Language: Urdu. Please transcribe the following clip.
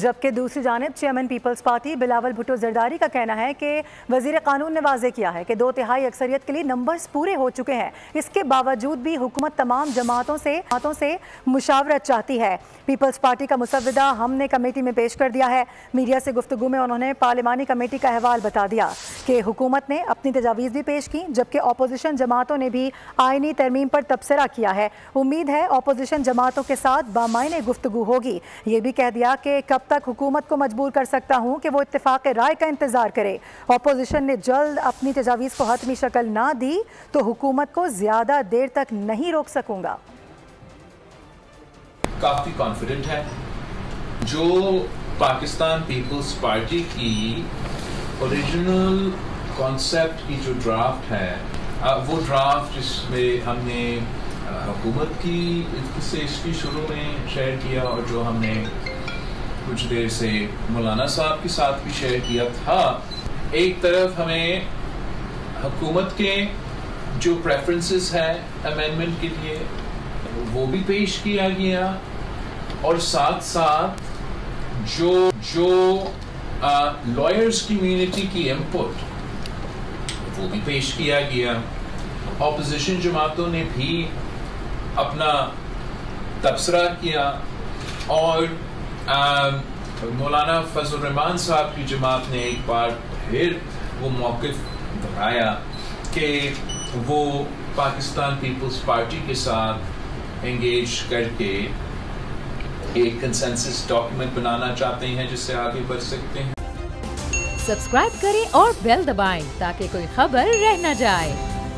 جبکہ دوسری جانب chairman people's party Bilawal Bhutto Zardari کا کہنا ہے کہ وزیر قانون نے واضح کیا ہے کہ 2/3 اکثریت کے لیے نمبرز پورے ہو چکے ہیں، اس کے باوجود بھی حکومت تمام جماعتوں سے مشاورت چاہتی ہے۔ پیپلز پارٹی کا مسودہ ہم نے کمیٹی میں پیش کر دیا ہے۔ میڈیا سے گفتگو میں انہوں نے پارلیمانی کمیٹی کا احوال بتا دیا کہ حکومت نے اپنی تجاویز بھی پیش کی، جبکہ اپوزیشن جماعتوں نے بھی آئینی ترمیم پر تبصرہ کیا ہے۔ امید ہے اپوزیشن جماعتوں کے ساتھ بامعنی گفتگو ہوگی۔ یہ بھی کہہ دیا کہ کب تک حکومت کو مجبور کر سکتا ہوں کہ وہ اتفاق رائے کا انتظار کرے۔ اپوزیشن نے جلد اپنی تجاویز کو حتمی شکل نہ دی تو حکومت کو زیادہ دیر تک نہیں روک سکوں گا۔ کافی کانفیڈنٹ ہے۔ جو پاکستان پیپلز پارٹی کی اوریجنل کانسیپٹ کی جو ڈرافٹ ہے، وہ ڈرافٹ جس میں ہم نے حکومت کی سے اس کی شروع میں شیئر کیا اور جو ہم نے کچھ دیر سے مولانا صاحب کے ساتھ بھی شیئر کیا تھا، ایک طرف ہمیں حکومت کے جو پریفرنسز ہیں امینڈمنٹ کے لیے وہ بھی پیش کیا گیا، اور ساتھ ساتھ جو لائرز کمیونٹی کی انپٹ وہ بھی پیش کیا گیا۔ اپوزیشن جماعتوں نے بھی اپنا تبصرہ کیا، اور مولانا فضل الرحمان صاحب کی جماعت نے ایک بار پھر وہ موقف دہرایا کہ وہ پاکستان پیپلز پارٹی کے ساتھ انگیج کر کے ایک کنسنسس ڈاکیومنٹ بنانا چاہتے ہیں جس سے آگے بڑھ سکتے ہیں۔ سبسکرائب کریں اور بیل دبائیں تاکہ کوئی خبر رہ نہ جائے۔